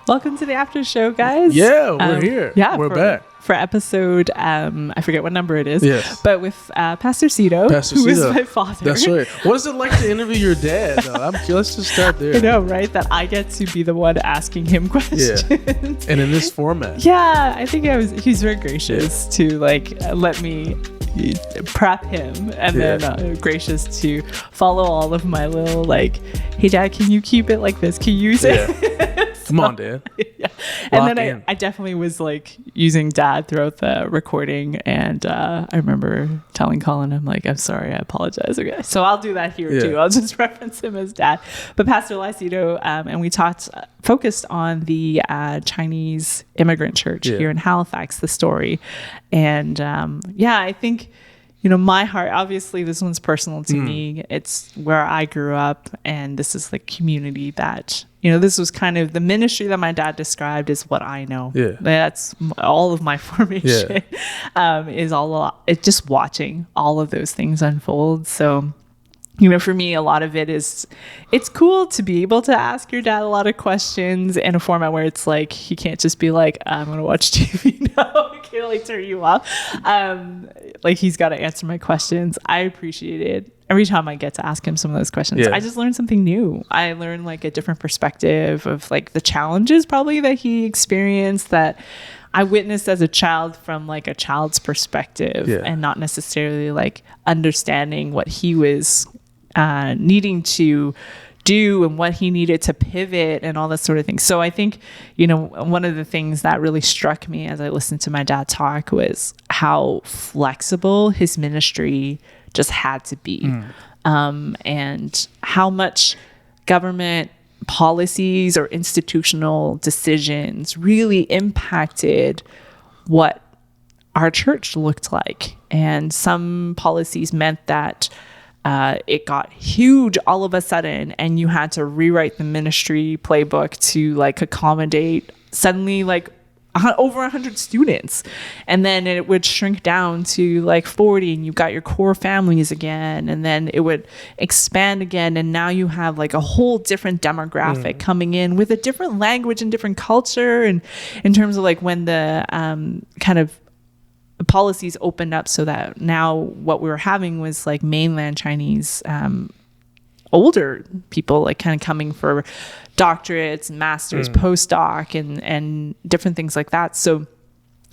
Welcome to the Aftershow, guys. Yeah, we're here. Yeah, we're back. For episode, I forget what number it is. Yes. But with Pastor Szeto, who is my father. That's right. What is it like to interview your dad, though? Let's just start there. I know, right? That I get to be the one asking him questions. Yeah. And in this format. Yeah, I think he's very gracious to let me prep him, and then gracious to follow all of my little hey dad, can you keep it like this? Can you use it? Come on, Dad. Yeah. And then I definitely was using dad throughout the recording, and I remember telling Colin, I'm sorry, I apologize. Okay, so I'll do that here too. I'll just reference him as dad. But Pastor Szeto, and we focused on the Chinese immigrant church here in Halifax, the story, and I think, my heart, obviously this one's personal to me. It's where I grew up, and this is the community that, this was kind of the ministry that my dad described is what I know. Yeah. That's all of my formation. It's just watching all of those things unfold. So, for me, a lot of it is, it's cool to be able to ask your dad a lot of questions in a format where it's he can't just be I'm going to watch TV now. He can't turn you off. He's got to answer my questions. I appreciate it. Every time I get to ask him some of those questions, I just learn something new. I learn a different perspective of the challenges probably that he experienced that I witnessed as a child from a child's perspective, and not necessarily understanding what he was needing to do and what he needed to pivot and all that sort of thing. So I think, one of the things that really struck me as I listened to my dad talk was how flexible his ministry just had to be, and how much government policies or institutional decisions really impacted what our church looked like. And some policies meant that it got huge all of a sudden, and you had to rewrite the ministry playbook to accommodate suddenly over 100 students, and then it would shrink down to 40, and you've got your core families again, and then it would expand again, and now you have a whole different demographic coming in with a different language and different culture, and in terms of when the kind of policies opened up, so that now what we were having was mainland Chinese older people kind of coming for doctorates, masters, postdoc, and different things like that. So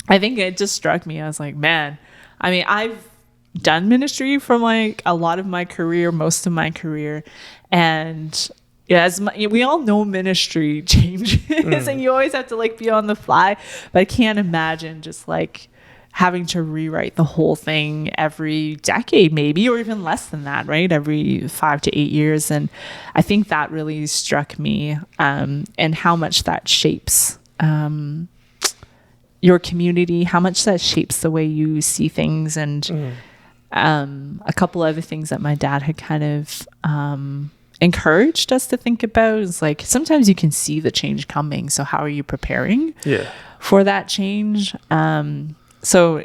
I think it just struck me. I was man, I've done ministry from a lot of my career, most of my career, and we all know ministry changes, and you always have to be on the fly. But I can't imagine just having to rewrite the whole thing every decade, maybe, or even less than that, right? Every 5 to 8 years. And I think that really struck me, and how much that shapes your community, how much that shapes the way you see things. And a couple other things that my dad had kind of encouraged us to think about is sometimes you can see the change coming. So how are you preparing for that change? So,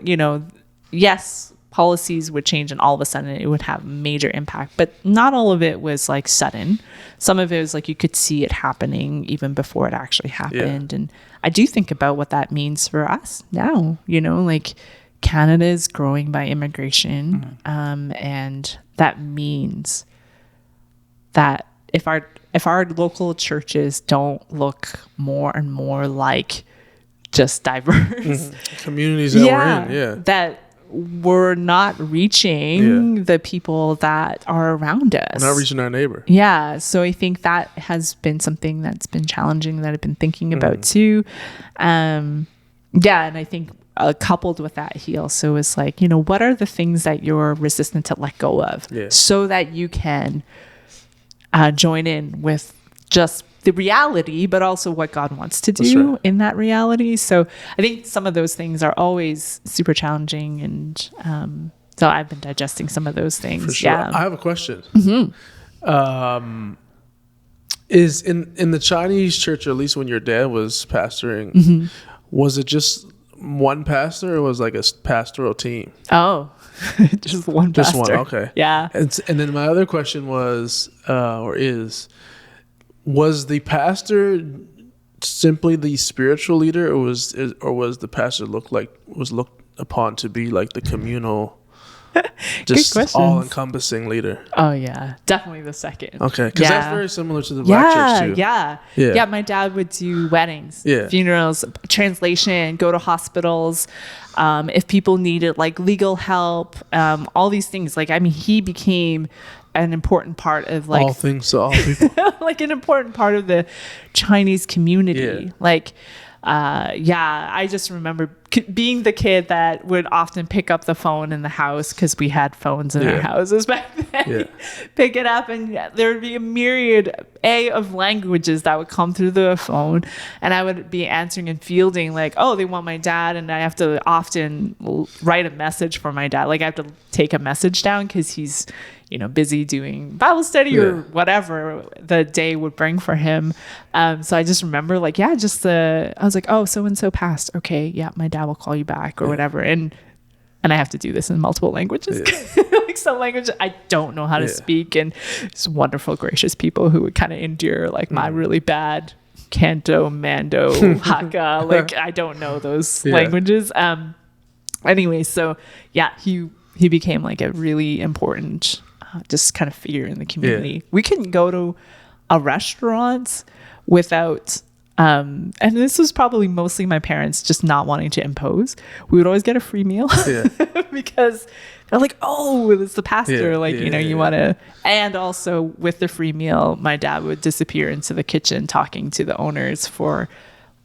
yes, policies would change and all of a sudden it would have major impact, but not all of it was sudden. Some of it was you could see it happening even before it actually happened. And I do think about what that means for us now, Canada is growing by immigration. And that means that if our local churches don't look more and more just diverse communities that we're in, that we're not reaching the people that are around us. We're not reaching our neighbor. So I think that has been something that's been challenging that I've been thinking about too. And I think coupled with that, he also was what are the things that you're resistant to let go of, so that you can join in with just the reality, but also what God wants to do in that reality. So I think some of those things are always super challenging, and so I've been digesting some of those things. For sure. I have a question. Is in the Chinese church, or at least when your dad was pastoring, was it just one pastor, or was a pastoral team? Oh, just one pastor. Just one, okay. Yeah. And then my other question was, was the pastor simply the spiritual leader, or was the pastor was looked upon to be like the communal, just all-encompassing leader? Oh yeah, definitely the second. Okay, because that's very similar to the black church too. Yeah. My dad would do weddings, funerals, translation, go to hospitals. If people needed like legal help, all these things. Like, I mean, he became an important part of like all things to all people. like an important part of the Chinese community. Like, I just remember being the kid that would often pick up the phone in the house, because we had phones in our houses back then. Pick it up, and there would be a myriad of languages that would come through the phone, and I would be answering and fielding like, oh, they want my dad, and I have to often write a message for my dad. Like, I have to take a message down because he's busy doing Bible study or whatever the day would bring for him. So I just remember like, I was like, oh, so-and-so passed. Okay. Yeah. My dad will call you back or whatever. And I have to do this in multiple languages. Like some language I don't know how to speak. And it's wonderful, gracious people who would kind of endure like my really bad Canto, Mando, Hakka. Like, I don't know those languages. Anyway, so he became like a really important just kind of figure in the community. We couldn't go to a restaurant without and this was probably mostly my parents just not wanting to impose. We would always get a free meal because they're like, oh, it's the pastor, you want to. And also with the free meal, my dad would disappear into the kitchen talking to the owners for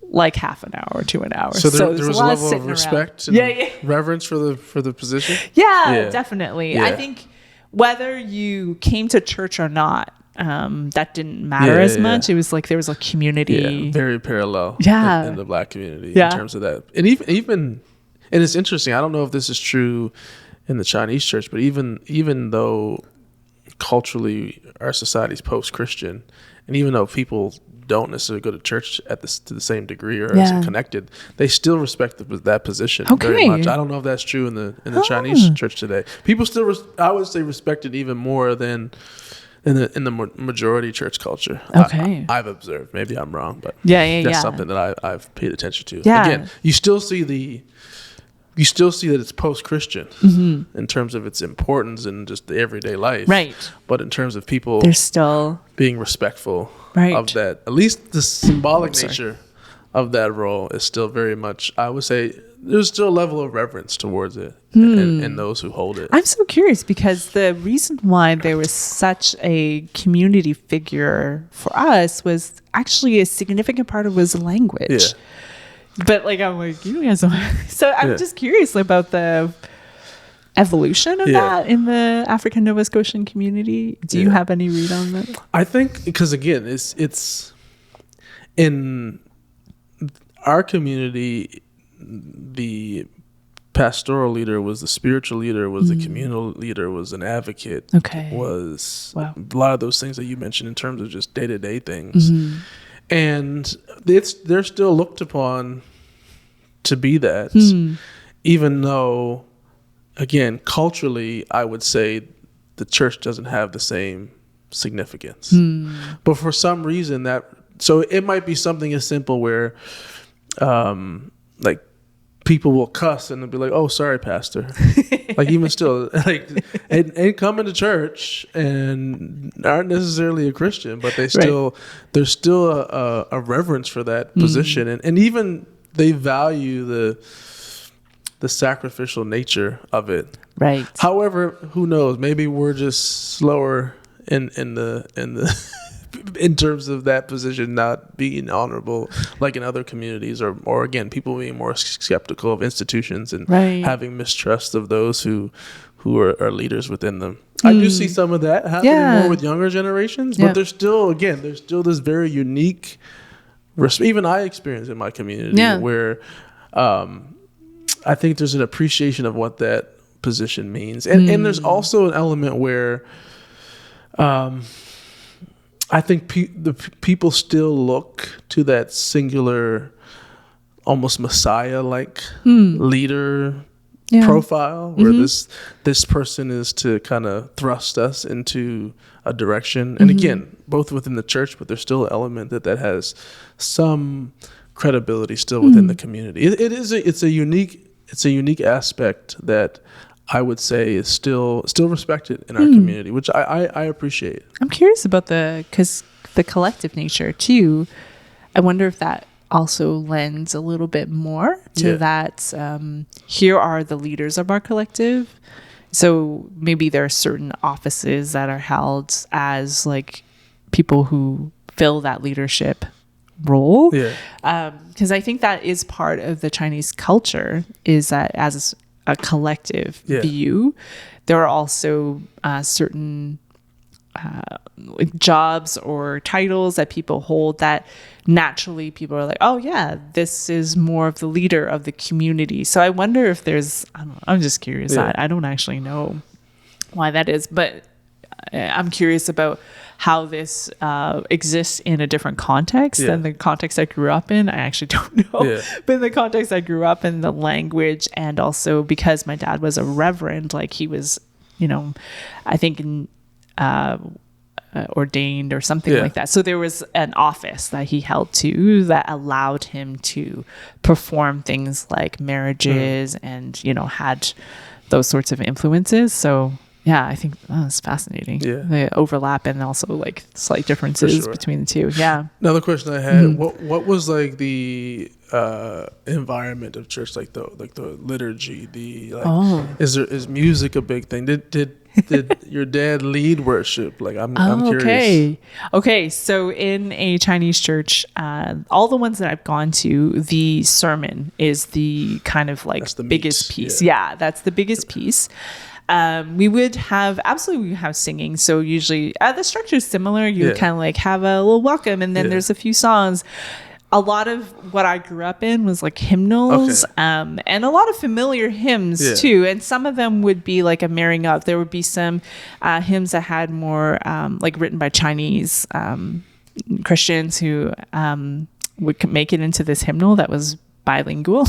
like half an hour to an hour. So there was a level of respect and reverence for the position. Definitely. I think whether you came to church or not, that didn't matter as much. It was like there was a community. Very parallel in the black community in terms of that. And even and it's interesting, I don't know if this is true in the Chinese church, but even though culturally our society is post-Christian, and even though people don't necessarily go to church to the same degree or as connected, they still respect that position very much. I don't know if that's true in the Chinese church today. People still, I would say, respect it even more than in the majority church culture. I've observed. Maybe I'm wrong, but that's something that I've paid attention to. Again, you still see that it's post-Christian in terms of its importance in just the everyday life. Right. But in terms of people, they're still being respectful of that. At least the symbolic nature of that role is still very much, I would say, there's still a level of reverence towards it and those who hold it. I'm so curious, because the reason why there was such a community figure for us was actually a significant part of was language. Yeah. But like, I'm like, you guys don't. So I'm just curious about the evolution of that in the African Nova Scotian community. Do you have any read on that? I think because again, it's in our community, the pastoral leader was the spiritual leader, was the communal leader, was an advocate, was a lot of those things that you mentioned in terms of just day-to-day things. And they're still looked upon to be that, even though, again, culturally, I would say the church doesn't have the same significance. But for some reason so it might be something as simple where, like, people will cuss and they'll be like, "Oh, sorry, pastor." Like, even still, like, and coming to church and aren't necessarily a Christian, but there's still a reverence for that position, and even they value the sacrificial nature of it. Right. However, who knows? Maybe we're just slower in the in terms of that position not being honorable, like in other communities, or again, people being more skeptical of institutions and having mistrust of those who are leaders within them. I do see some of that happening more with younger generations, but there's still this very unique, even I experience in my community where I think there's an appreciation of what that position means, and there's also an element where I think the people still look to that singular, almost Messiah-like leader profile where this person is to kind of thrust us into a direction. And again, both within the church, but there's still an element that has some credibility still within the community. It's a unique aspect that I would say is still respected in our community, which I appreciate. I'm curious about because the collective nature too. I wonder if that also lends a little bit more to that. Here are the leaders of our collective. So maybe there are certain offices that are held as like people who fill that leadership role. Because I think that is part of the Chinese culture, is that as a collective view, there are also certain jobs or titles that people hold that naturally people are like, oh yeah, this is more of the leader of the community. So I wonder if there's, I'm just curious. I don't actually know why that is, but I'm curious about how this exists in a different context than the context I grew up in. I actually don't know. But in the context I grew up in, the language, and also because my dad was a reverend, like he was, I think ordained or something like that. So there was an office that he held to that allowed him to perform things like marriages and, had those sorts of influences. So yeah, I think it's fascinating. The overlap and also like slight differences between the two. Yeah. Another question I had, what was like the environment of church, like the liturgy, is music a big thing? Did your dad lead worship? Like I'm curious. Okay. So in a Chinese church, all the ones that I've gone to, the sermon is the kind of like the biggest piece. Yeah, that's the biggest piece. We would have singing. So usually the structure is similar. You would kind of like have a little welcome, and then there's a few songs. A lot of what I grew up in was like hymnals, and a lot of familiar hymns too. And some of them would be like a marrying up. There would be some hymns that had more like written by Chinese Christians who would make it into this hymnal that was bilingual.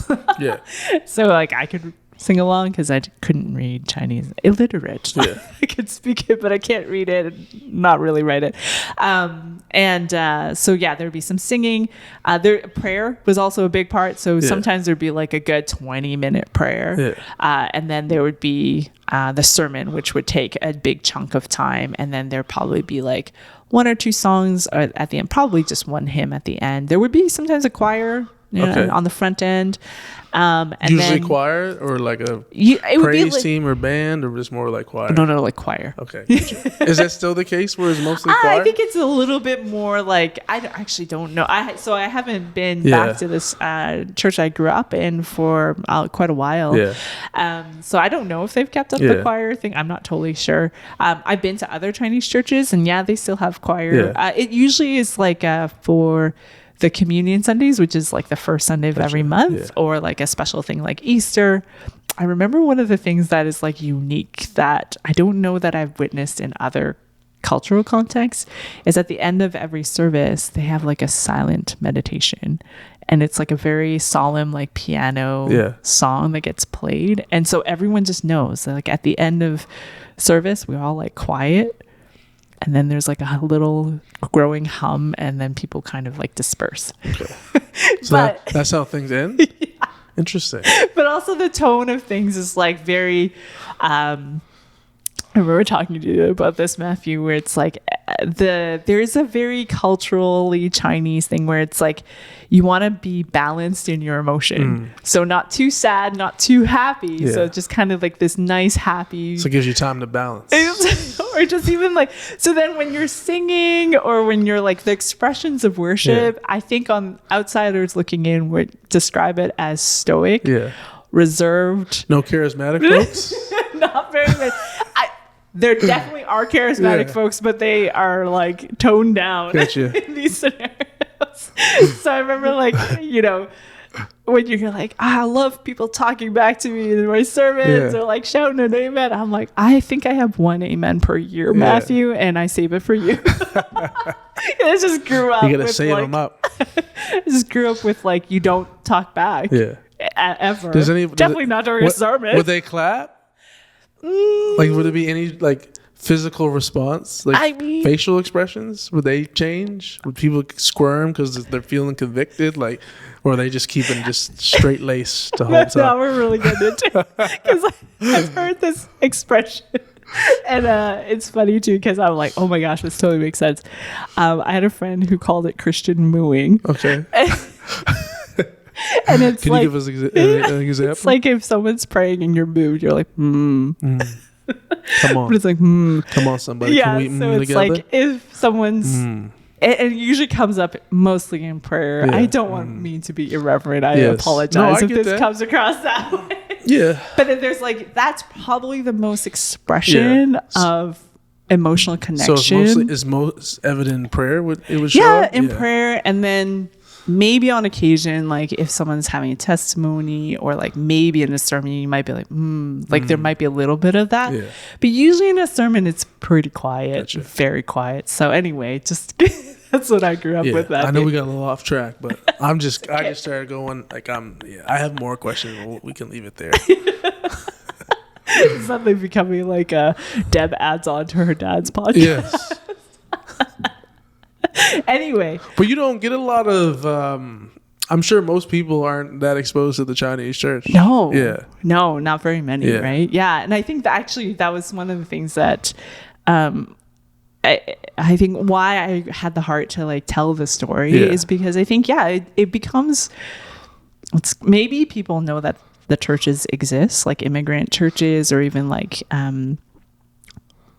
So like I could sing along because I couldn't read Chinese, illiterate. I could speak it, but I can't read it, not really write it. So there'd be some singing. Prayer was also a big part. So sometimes there'd be like a good 20-minute prayer. And then there would be the sermon, which would take a big chunk of time. And then there'd probably be like one or two songs at the end, probably just one hymn at the end. There would be sometimes a choir on the front end. And usually then, choir or like a praise team or band, or just more like choir? No, like choir. Okay. Is that still the case where it's mostly choir? I think it's a little bit more like, I actually don't know. I haven't been back to this church I grew up in for quite a while. So I don't know if they've kept up the choir thing. I'm not totally sure. I've been to other Chinese churches, and they still have choir. It usually is like for the communion Sundays, which is like the first Sunday of every month, or like a special thing like Easter. I remember one of the things that is like unique that I don't know that I've witnessed in other cultural contexts is at the end of every service, they have like a silent meditation, and it's like a very solemn, like piano song that gets played. And so everyone just knows that like at the end of service, we're all like quiet. And then there's like a little growing hum, and then people kind of like disperse. So that's how things end? Interesting. But also the tone of things is like very, I remember talking to you about this, Matthew, where it's like there's a very culturally Chinese thing where it's like you want to be balanced in your emotion. So not too sad, not too happy. So just kind of like this nice, happy. So it gives you time to balance. Or just even like, so then when you're singing or when you're like the expressions of worship, I think on outsiders looking in would describe it as stoic, reserved. No charismatic folks? Not very much. There definitely are charismatic folks, but they are like toned down in these scenarios. So I remember like, when you're like, I love people talking back to me in my sermons or like shouting an amen. I'm like, I think I have one amen per year, Matthew, and I save it for you. I just grew up. You got to save them up. I just grew up with like, you don't talk back. ever. Definitely not during a sermon. Would they clap? Like, would there be any like physical response, like facial expressions? Would they change? Would people squirm because they're feeling convicted? Like, or are they just keeping just straight lace to whole time? No, we're really getting into it because I've heard this expression. And it's funny too because I'm like, oh my gosh, this totally makes sense. I had a friend who called it Christian mooing. Okay. And it's Can you give us an example? It's like if someone's praying and you're moved, you're like, Come on. But it's like, Come on, somebody. Yeah, Can we so it's together? like if someone's... It usually comes up mostly in prayer. Yeah. I don't want me to be irreverent. I apologize if this comes across that way. Yeah. But then there's like, that's probably the most expression of emotional connection. So it's most evident in prayer? It would show up? In prayer. And then maybe on occasion, like if someone's having a testimony or like maybe in a sermon, you might be like, like there might be a little bit of that. Yeah. But usually in a sermon, it's pretty quiet, very quiet. So anyway, just that's what I grew up with. That I know we got a little off track, but I just started going like I have more questions. But we can leave it there. Suddenly becoming like Deb adds on to her dad's podcast. Yes. Anyway, but you don't get a lot of I'm sure most people aren't that exposed to the Chinese church. No, not very many, right? And I think that was one of the things that I think why I had the heart to like tell the story is because I think it becomes, maybe people know that the churches exist, like immigrant churches or even like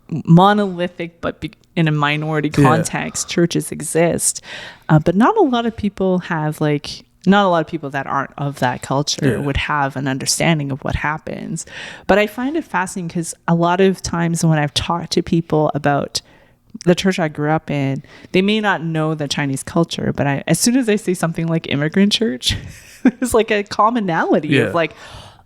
monolithic but in a minority context churches exist, but not a lot of people that aren't of that culture would have an understanding of what happens. But I find it fascinating because a lot of times when I've talked to people about the church I grew up in, they may not know the Chinese culture, but as soon as they say something like immigrant church, there's like a commonality of like,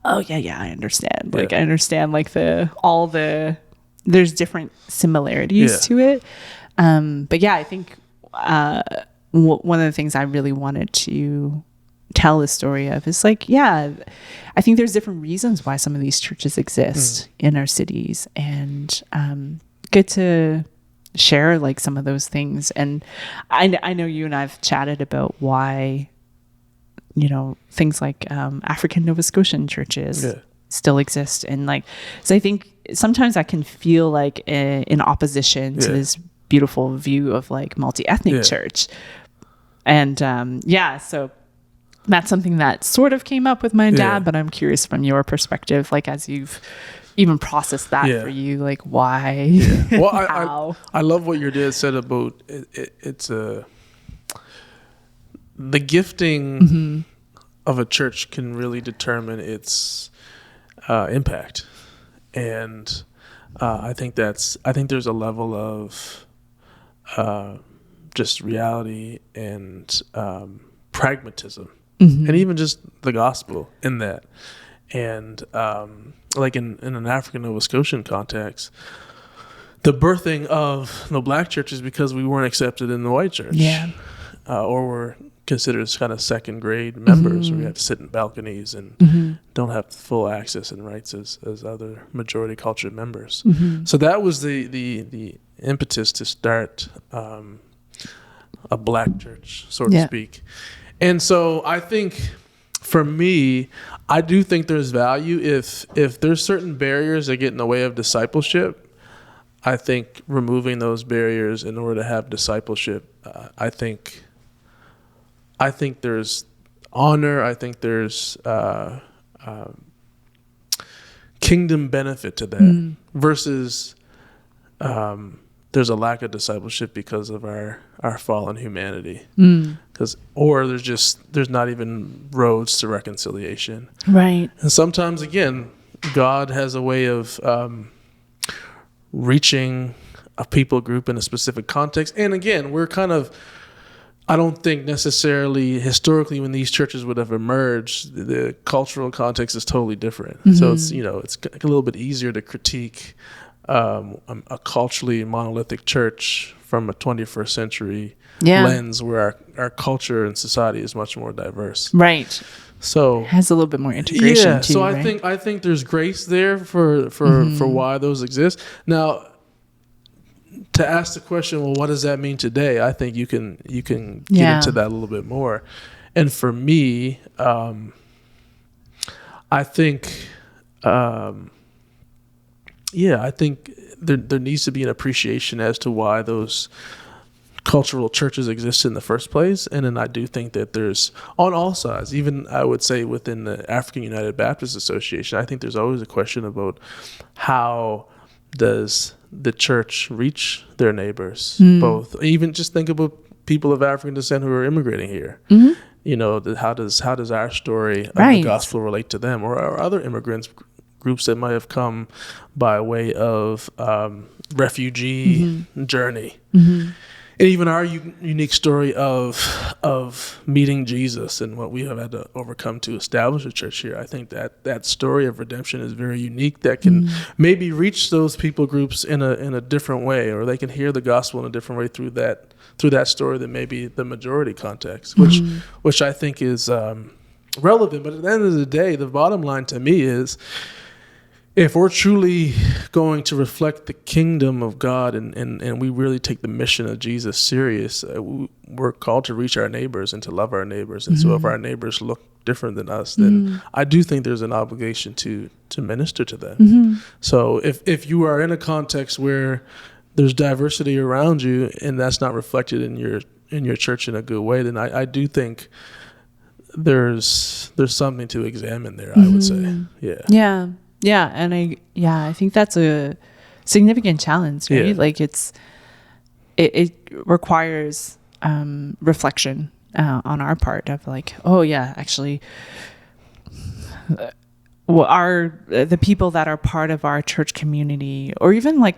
oh yeah, I understand. Like I understand like there's different similarities to it. But I think one of the things I really wanted to tell the story of is like, I think there's different reasons why some of these churches exist in our cities, and good to share like some of those things. And I know you and I've chatted about why, things like African Nova Scotian churches still exist. And like, so I think sometimes I can feel like in opposition to this beautiful view of like multi-ethnic church. And so that's something that sort of came up with my dad, but I'm curious from your perspective, like as you've even processed that for you, like why? Well, how? I love what your dad said about it's the gifting of a church can really determine its impact. And I think there's a level of just reality and pragmatism, and even just the gospel in that. And like in an African Nova Scotian context, the birthing of the black church is because we weren't accepted in the white church, or were considered as kind of second grade members, where we have to sit in balconies and don't have full access and rights as other majority culture members. So that was the impetus to start a black church, so to speak. And so I think for me, I do think there's value if there's certain barriers that get in the way of discipleship. I think removing those barriers in order to have discipleship, I think there's honor. I think there's kingdom benefit to that versus there's a lack of discipleship because of our fallen humanity. Or there's not even roads to reconciliation. Right. And sometimes, again, God has a way of reaching a people group in a specific context. And again, we're kind of, I don't think necessarily historically when these churches would have emerged, the cultural context is totally different. So it's, it's a little bit easier to critique a culturally monolithic church from a 21st century lens where our culture and society is much more diverse. Right. So it has a little bit more integration too. So right? I think there's grace there for why those exist. Now, to ask the question, well, what does that mean today? I think you can get into that a little bit more. And for me, I think, I think there needs to be an appreciation as to why those cultural churches exist in the first place. And then I do think that there's, on all sides, even I would say within the African United Baptist Association, I think there's always a question about how does the church reach their neighbors, both, even just think about people of African descent who are immigrating here. You know, how does our story of the gospel relate to them, or other immigrants groups that might have come by way of refugee journey. And even our unique story of meeting Jesus and what we have had to overcome to establish a church here. I think that story of redemption is very unique, that can maybe reach those people groups in a different way, or they can hear the gospel in a different way through that story than maybe the majority context, which I think is relevant. But at the end of the day, the bottom line to me is, if we're truly going to reflect the kingdom of God and we really take the mission of Jesus serious, we're called to reach our neighbors and to love our neighbors. And so if our neighbors look different than us, then I do think there's an obligation to minister to them. So if you are in a context where there's diversity around you and that's not reflected in your church in a good way, then I do think there's something to examine there, I would say. Yeah, and I think that's a significant challenge, right? Like it requires reflection on our part of like, oh yeah, actually, the people that are part of our church community, or even like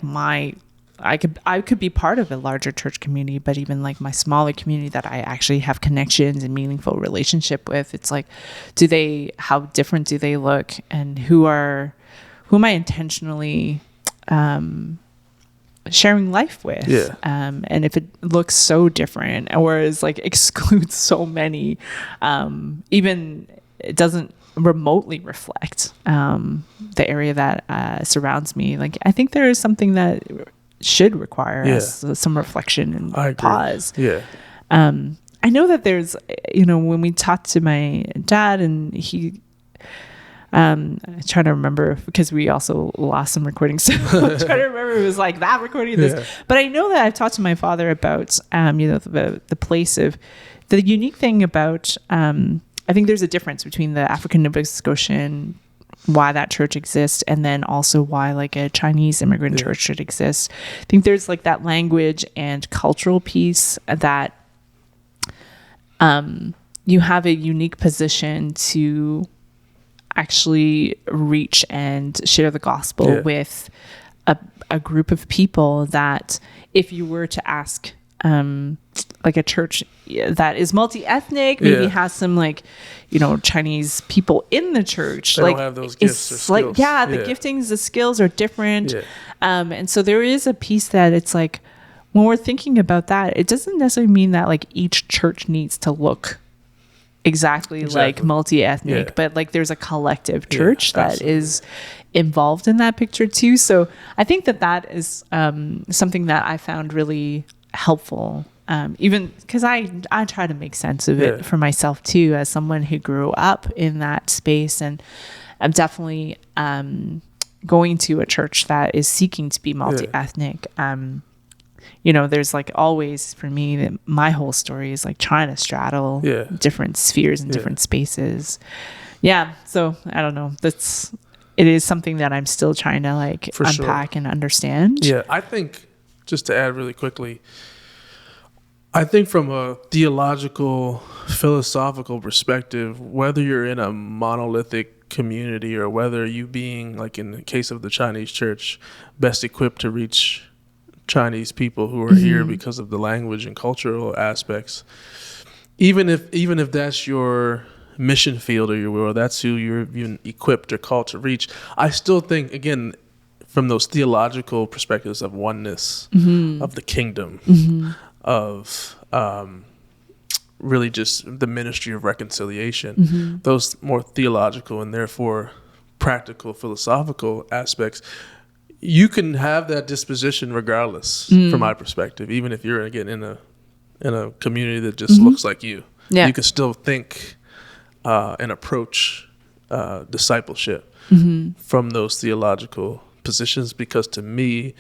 I could be part of a larger church community, but even like my smaller community that I actually have connections and meaningful relationship with, it's like, how different do they look, and who am I intentionally sharing life with? And if it looks so different, or is like excludes so many, even it doesn't remotely reflect the area that surrounds me, like I think there is something that should require us some reflection and pause. I know that there's, when we talked to my dad, and he, I'm trying to remember, because we also lost some recordings. So I'm trying to remember, it was like that recording this. But I know that I've talked to my father about, the place of, the unique thing about, I think there's a difference between the African Nova Scotian, why that church exists, and then also why like a Chinese immigrant church should exist. I think there's like that language and cultural piece that you have a unique position to actually reach and share the gospel with a group of people that, if you were to ask like a church that is multi-ethnic, maybe has some like, Chinese people in the church, they like don't have those gifts or skills. The giftings, the skills are different. And so there is a piece that it's like, when we're thinking about that, it doesn't necessarily mean that like each church needs to look exactly. Like multi-ethnic, but like there's a collective church that is involved in that picture too. So I think that is something that I found really helpful, even because I try to make sense of it for myself too, as someone who grew up in that space. And I'm definitely going to a church that is seeking to be multi-ethnic. There's like always, for me, that my whole story is like trying to straddle different spheres and different spaces. So I don't know, it is something that I'm still trying to like unpack and understand. I think, just to add really quickly, I think from a theological, philosophical perspective, whether you're in a monolithic community or whether you being, like in the case of the Chinese church, best equipped to reach Chinese people who are here because of the language and cultural aspects, even if that's your mission field, or that's who you're equipped or called to reach, I still think, again, from those theological perspectives of oneness, of the kingdom, of really just the ministry of reconciliation, those more theological and therefore practical, philosophical aspects, you can have that disposition regardless, from my perspective, even if you're again in a community that just looks like you. Yeah. You can still think and approach discipleship from those theological positions, because to me,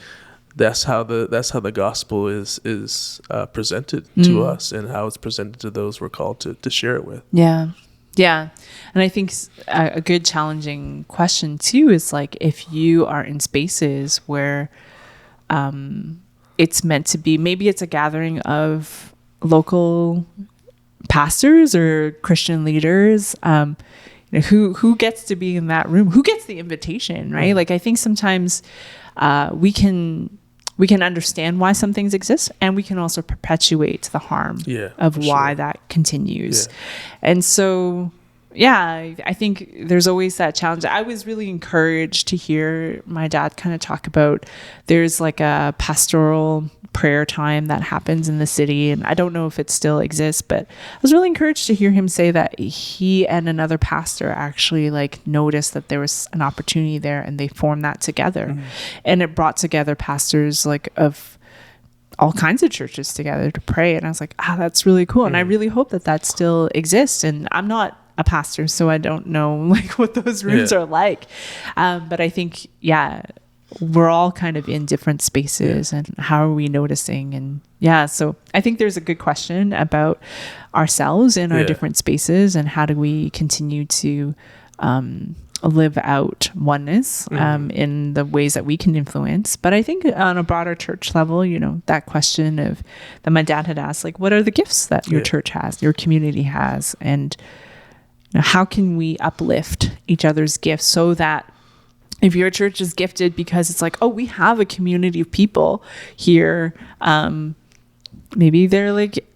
that's how the gospel is presented to us, and how it's presented to those we're called to share it with. Yeah. And I think a good challenging question too is like, if you are in spaces where it's meant to be, maybe it's a gathering of local pastors or Christian leaders, who gets to be in that room, who gets the invitation, right? Like, I think sometimes we can understand why some things exist, and we can also perpetuate the harm of why that continues. And so, I think there's always that challenge. I was really encouraged to hear my dad kind of talk about, there's like a pastoral prayer time that happens in the city, and I don't know if it still exists, but I was really encouraged to hear him say that he and another pastor actually like noticed that there was an opportunity there, and they formed that together, and it brought together pastors like of all kinds of churches together to pray. And I was like, that's really cool. And I really hope that still exists. And I'm not a pastor, so I don't know like what those rooms are like, but I think we're all kind of in different spaces, and how are we noticing? And so I think there's a good question about ourselves in our different spaces, and how do we continue to live out oneness in the ways that we can influence. But I think on a broader church level, that question that my dad had asked, like, what are the gifts that your church has, your community has, and how can we uplift each other's gifts, so that if your church is gifted because it's like, oh, we have a community of people here, maybe they're like,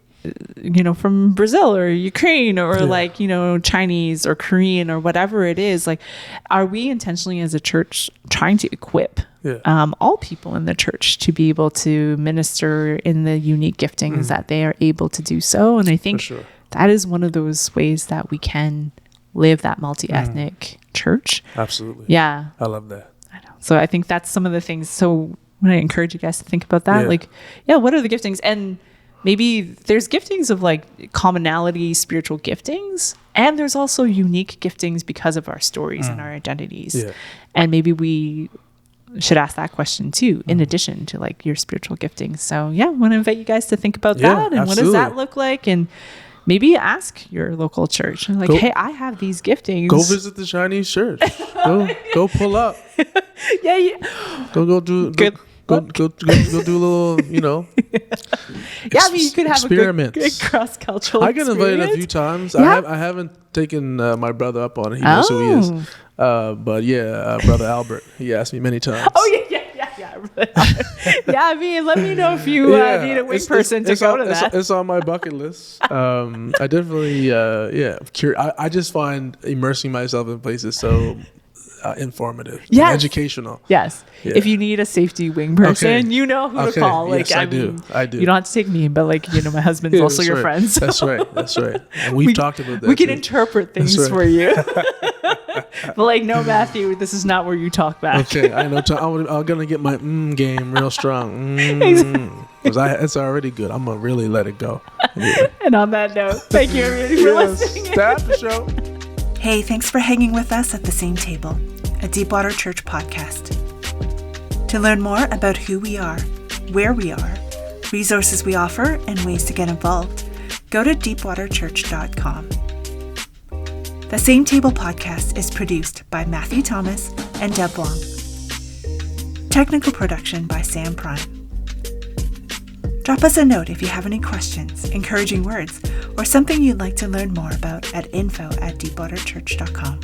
from Brazil or Ukraine or like, Chinese or Korean or whatever it is, like, are we intentionally as a church trying to equip all people in the church to be able to minister in the unique giftings that they are able to do so? And I think that is one of those ways that we can live that multi-ethnic church. Absolutely. Yeah. I love that. I know. So I think that's some of the things. So when I encourage you guys to think about that, like, what are the giftings? And maybe there's giftings of like commonality, spiritual giftings, and there's also unique giftings because of our stories and our identities. Yeah. And maybe we should ask that question too, in addition to like your spiritual giftings. So I want to invite you guys to think about that, and what does that look like? And maybe ask your local church, like, hey, I have these giftings. Go visit the Chinese church. Go pull up. Go do good. Go do a little, I mean, you could have a good cross-cultural I get invited a few times. I haven't taken my brother up on it. He knows who he is. But Brother Albert, he asked me many times. Oh, yeah. I mean, let me know if you need a wing person to go to that. It's on my bucket list. I definitely, I just find immersing myself in places so informative, and educational. Yes. Yeah. If you need a safety wing person, you know who to call. Like, yes, I do. You don't have to take me, but like, my husband's also your friend. So. That's right. And we've talked about that. We can interpret things for you. But like, no, Matthew, this is not where you talk back. Okay, I know. I'm gonna get my game real strong. Because it's already good. I'm gonna really let it go. Anyway. And on that note, thank you everybody for listening. Start the show. Hey, thanks for hanging with us at the same table, a Deepwater Church podcast. To learn more about who we are, where we are, resources we offer, and ways to get involved, go to deepwaterchurch.com. The Same Table podcast is produced by Matthew Thomas and Deb Wong. Technical production by Sam Prime. Drop us a note if you have any questions, encouraging words, or something you'd like to learn more about at info@deepwaterchurch.com.